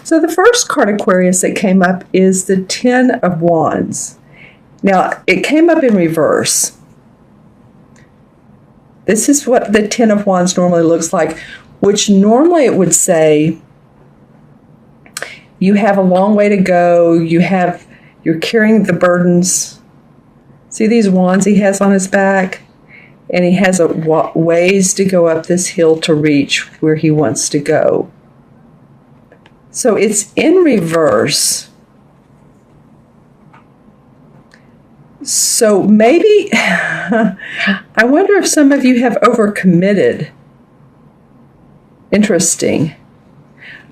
So the first card, Aquarius, that came up is the Ten of Wands. Now, it came up in reverse. This is what the Ten of Wands normally looks like, which normally it would say you have a long way to go. You're carrying the burdens. See these wands he has on his back? And he has a ways to go up this hill to reach where he wants to go. So it's in reverse. So maybe, I wonder if some of you have overcommitted. Interesting.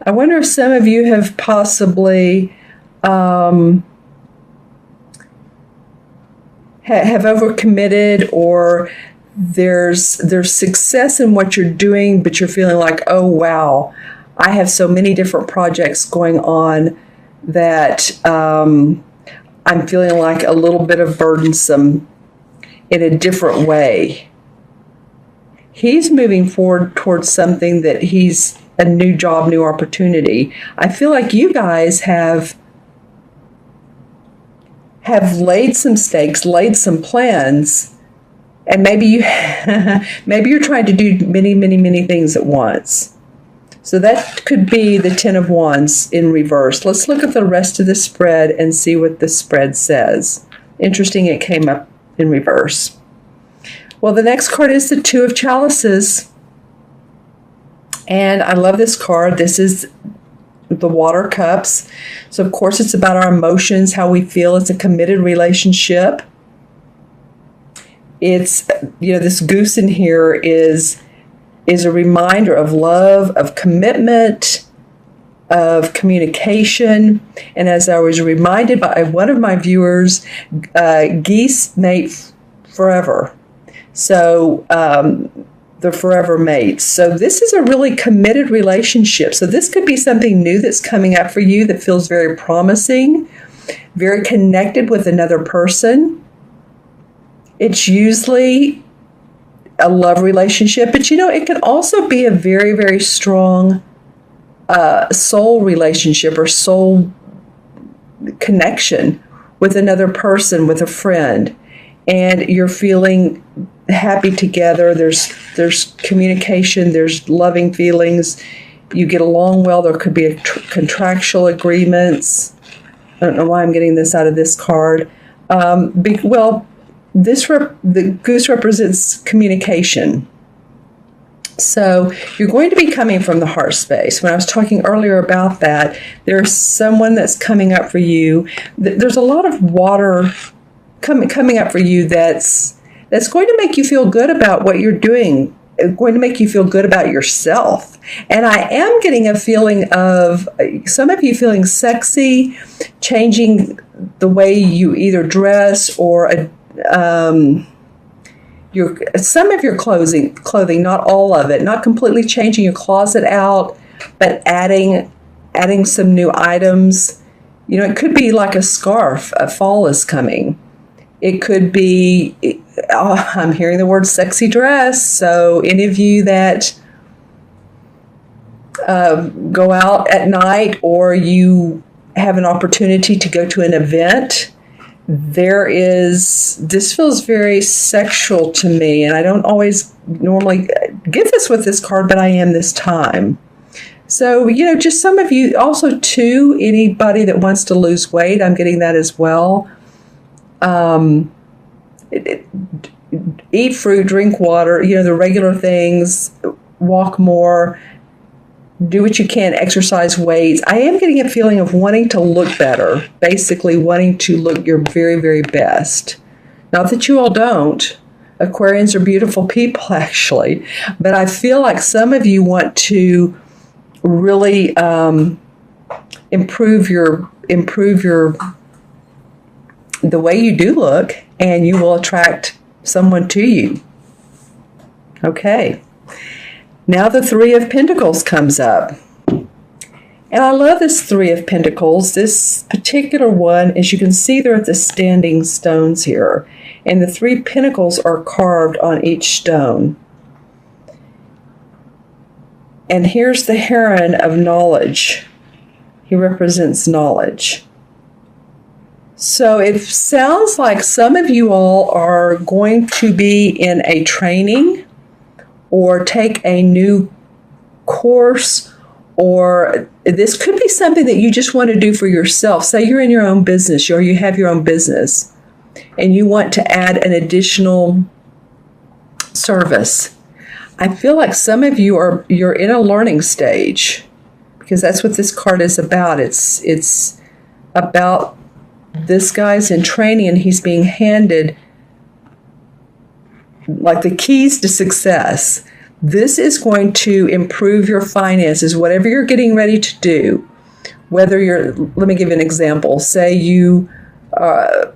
I wonder if some of you have possibly have overcommitted, or there's success in what you're doing, but you're feeling like, oh wow, I have so many different projects going on that I'm feeling like a little bit of burdensome in a different way. He's moving forward towards something that he's a new job, new opportunity. I feel like you guys have laid some stakes, laid some plans, and maybe you're trying to do many, many, many things at once. So that could be the Ten of Wands in reverse. Let's look at the rest of the spread and see what the spread says. Interesting, it came up in reverse. Well, the next card is the Two of Chalices. And I love this card. This is the water cups. So, of course, it's about our emotions, how we feel. It's a committed relationship. It's, this goose in here is a reminder of love, of commitment, of communication. And as I was reminded by one of my viewers, geese mate forever. So the forever mates. So this is a really committed relationship. So this could be something new that's coming up for you that feels very promising, very connected with another person. It's usually a love relationship, but it can also be a very, very strong soul relationship or soul connection with another person, with a friend, and you're feeling happy together. There's communication, there's loving feelings, you get along well. There could be contractual agreements. I don't know why I'm getting this out of this card. The goose represents communication. So you're going to be coming from the heart space. When I was talking earlier about that, there's someone that's coming up for you. There's a lot of water coming up for you that's going to make you feel good about what you're doing, going to make you feel good about yourself. And I am getting a feeling of some of you feeling sexy, changing the way you either dress or some of your clothing, not all of it, not completely changing your closet out, but adding some new items. It could be like a scarf. Fall is coming. It could be, I'm hearing the word sexy dress. So any of you that go out at night, or you have an opportunity to go to an event, this feels very sexual to me, and I don't always normally get this with this card, but I am this time. So, just some of you, also too, anybody that wants to lose weight, I'm getting that as well. Eat fruit, drink water, the regular things, walk more, do what you can, exercise weights. I am getting a feeling of wanting to look better, basically wanting to look your very, very best. Not that you all don't. Aquarians are beautiful people, actually. But I feel like some of you want to really improve the way you do look, and you will attract someone to you. Okay. Now the Three of Pentacles comes up. And I love this Three of Pentacles. This particular one, as you can see, they're at the standing stones here. And the three pentacles are carved on each stone. And here's the heron of knowledge. He represents knowledge. So it sounds like some of you all are going to be in a training or take a new course, or this could be something that you just want to do for yourself. Say you're in your own business or you have your own business and you want to add an additional service. I feel like some of you you're in a learning stage, because that's what this card is about. It's about this guy's in training and he's being handed like the keys to success. This is going to improve your finances, whatever you're getting ready to do. Whether let me give you an example. Say you're a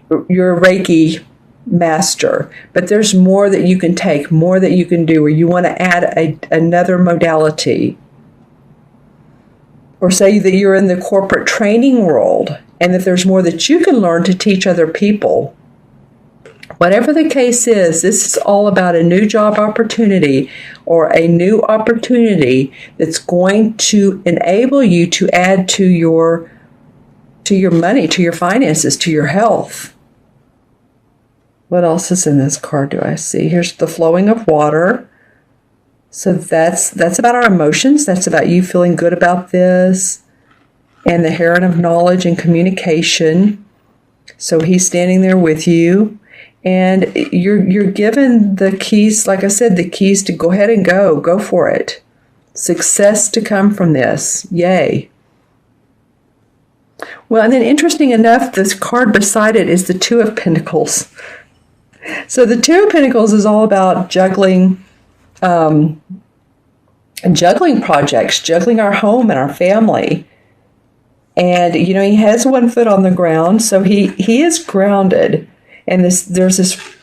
Reiki master, but there's more that you can take, more that you can do, or you want to add another modality. Or say that you're in the corporate training world and that there's more that you can learn to teach other people. Whatever the case is, this is all about a new job opportunity or a new opportunity that's going to enable you to add to your money, to your finances, to your health. What else is in this card do I see? Here's the flowing of water. So that's about our emotions. That's about you feeling good about this. And the heron of knowledge and communication. So he's standing there with you. And you're given the keys, like I said, the keys to go ahead and go for it. Success to come from this. Yay. Well, and then interesting enough, this card beside it is the Two of Pentacles. So the Two of Pentacles is all about juggling projects, juggling our home and our family. And, he has one foot on the ground, so he is grounded. And there's this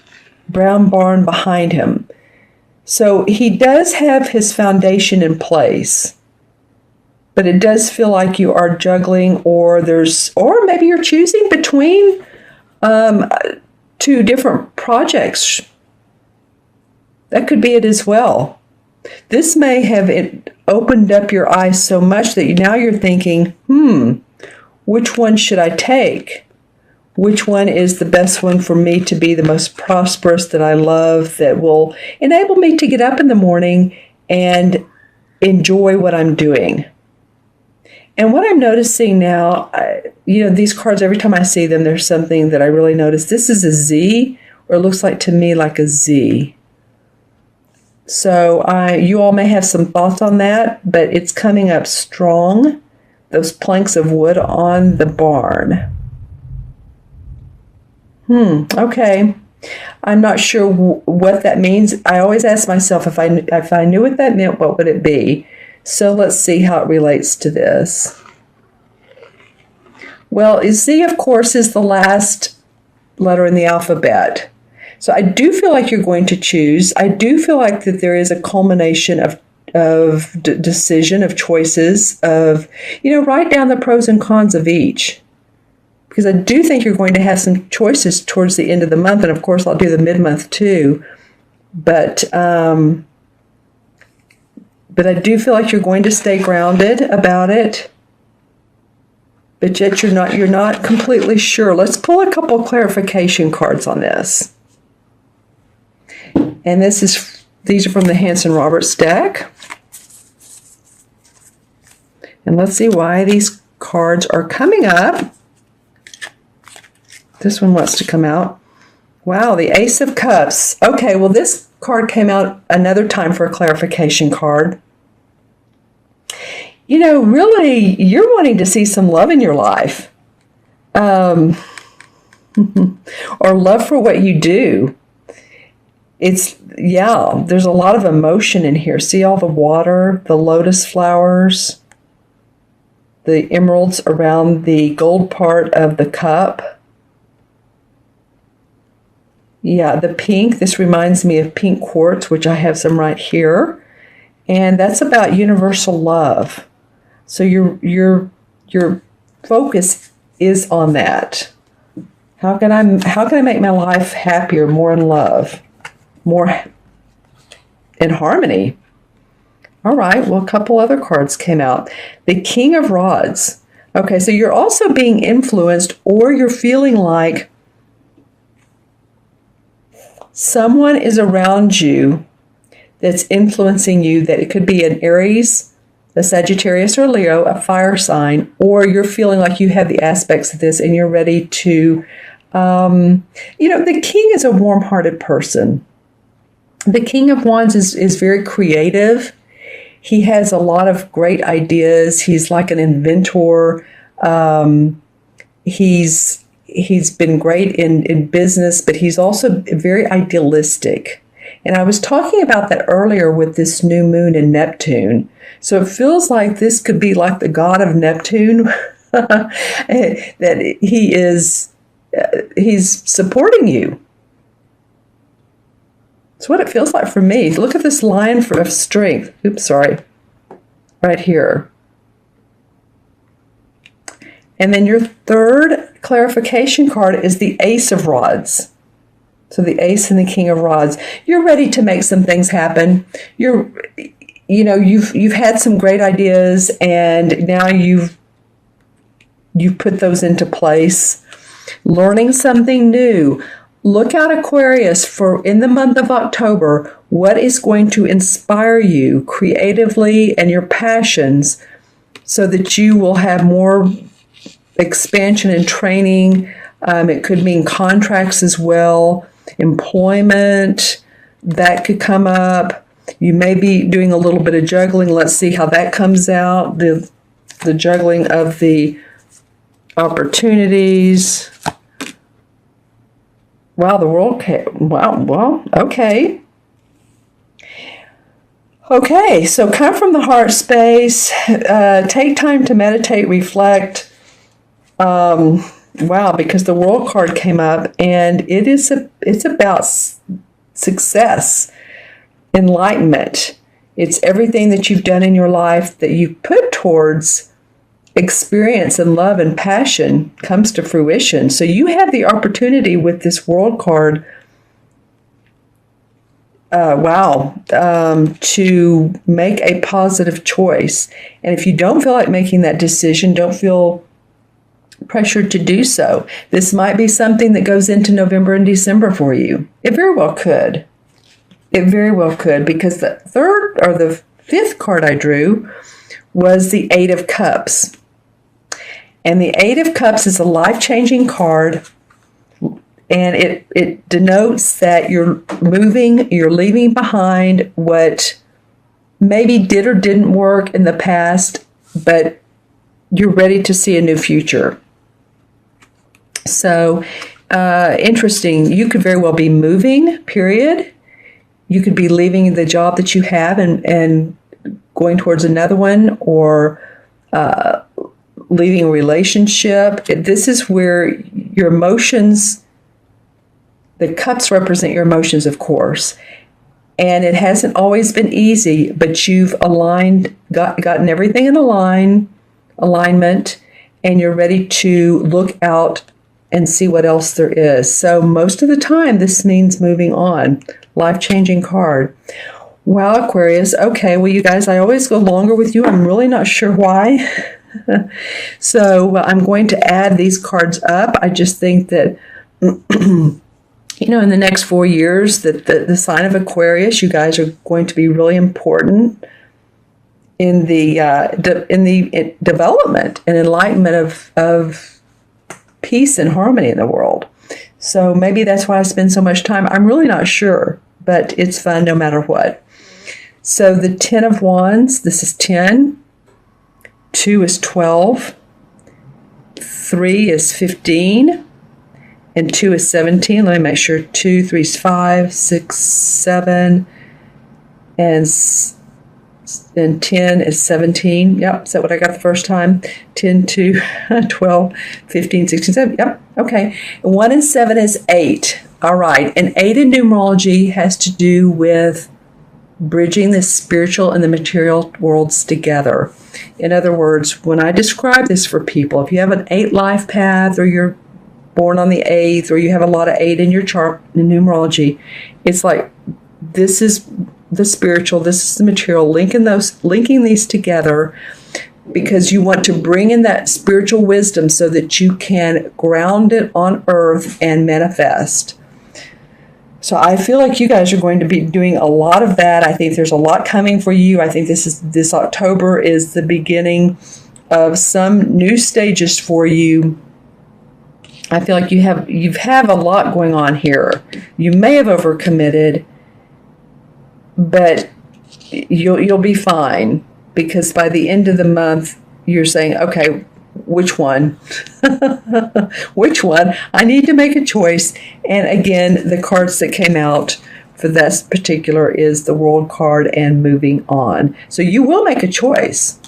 brown barn behind him. So he does have his foundation in place. But it does feel like you are juggling, or maybe you're choosing between two different projects. That could be it as well. This may have opened up your eyes so much that now you're thinking, which one should I take? Which one is the best one for me to be the most prosperous, that I love, that will enable me to get up in the morning and enjoy what I'm doing? And what I'm noticing now, these cards, every time I see them, there's something that I really notice. This is a Z, or it looks like to me like a Z. So you all may have some thoughts on that, but it's coming up strong. Those planks of wood on the barn. Okay. I'm not sure what that means. I always ask myself, if I knew what that meant, what would it be? So let's see how it relates to this. Well, Z, of course, is the last letter in the alphabet. So I do feel like you're going to choose. I do feel like that there is a culmination of decision, of choices, of, write down the pros and cons of each. Because I do think you're going to have some choices towards the end of the month. And of course, I'll do the mid-month too. But I do feel like you're going to stay grounded about it. But yet you're not completely sure. Let's pull a couple of clarification cards on this. And these are from the Hanson Roberts deck. And let's see why these cards are coming up. This one wants to come out. Wow, the Ace of Cups. Okay, well, this card came out another time for a clarification card. Really, you're wanting to see some love in your life. Or love for what you do. There's a lot of emotion in here. See all the water, the lotus flowers, the emeralds around the gold part of the cup. Yeah, the pink, this reminds me of pink quartz, which I have some right here. And that's about universal love. So your focus is on that. How can I make my life happier, more in love, more in harmony? All right. Well, a couple other cards came out. The King of Rods. Okay, so you're also being influenced, or you're feeling like someone is around you that's influencing you, that it could be an Aries, a Sagittarius or Leo, a fire sign, or you're feeling like you have the aspects of this and you're ready to, the King is a warm-hearted person. The King of Wands is very creative. He has a lot of great ideas. He's like an inventor. He's been great in business, but he's also very idealistic. And I was talking about that earlier with this new moon in Neptune. So it feels like this could be like the god of Neptune, that he's supporting you. That's what it feels like for me. Look at this line of strength. Oops, sorry. Right here. And then your third clarification card is the Ace of Rods. So the Ace and the King of Rods. You're ready to make some things happen. You've had some great ideas, and now you've put those into place. Learning something new. Look out, Aquarius, for in the month of October, what is going to inspire you creatively and your passions so that you will have more expansion and training. It could mean contracts as well, employment, that could come up. You may be doing a little bit of juggling. Let's see how that comes out, the juggling of the opportunities. Wow, the world, wow, well, okay. Okay, so come from the heart space, take time to meditate, reflect. Wow, because the World card came up, and it's about success, enlightenment. It's everything that you've done in your life that you've put towards experience and love and passion comes to fruition. So you have the opportunity with this World card, to make a positive choice. And if you don't feel like making that decision, don't feel pressured to do so. This might be something that goes into November and December for you. It very well could. It very well could, because the third or the fifth card I drew was the Eight of Cups. And the Eight of Cups is a life-changing card, and it denotes that you're moving, you're leaving behind what maybe did or didn't work in the past, but you're ready to see a new future. So, interesting. You could very well be moving, period. You could be leaving the job that you have and going towards another one, or leaving a relationship. This is where your emotions, the cups represent your emotions, of course. And it hasn't always been easy, but you've gotten everything in alignment, and you're ready to look out and see what else there is. So most of the time, this means moving on. Life-changing card. Wow, Aquarius. Okay, well, you guys, I always go longer with you. I'm really not sure why. So I'm going to add these cards up. I just think that, in the next 4 years, that the sign of Aquarius, you guys are going to be really important in the development and enlightenment of peace and harmony in the world. So maybe that's why I spend so much time. I'm really not sure, but it's fun no matter what. So the 10 of Wands, this is 10. 2 is 12. 3 is 15. And 2 is 17. Let me make sure. 2, 3 is 5, 6, 7. And 10 is 17. Yep, is that what I got the first time? 10, 2, 12, 15, 16, 17. Yep, okay. 1 and 7 is 8. All right, and 8 in numerology has to do with bridging the spiritual and the material worlds together. In other words, when I describe this for people, if you have an 8 life path, or you're born on the 8th, or you have a lot of 8 in your chart in numerology, it's like this is the spiritual, this is the material, linking these together, because you want to bring in that spiritual wisdom so that you can ground it on earth and manifest. So I feel like you guys are going to be doing a lot of that. I think there's a lot coming for you. I think this October is the beginning of some new stages for you. I feel like you have a lot going on here. You may have overcommitted, but you'll be fine, because by the end of the month you're saying, okay, which one? Which one? I need to make a choice. And again, the cards that came out for this particular is the World card and moving on. So you will make a choice.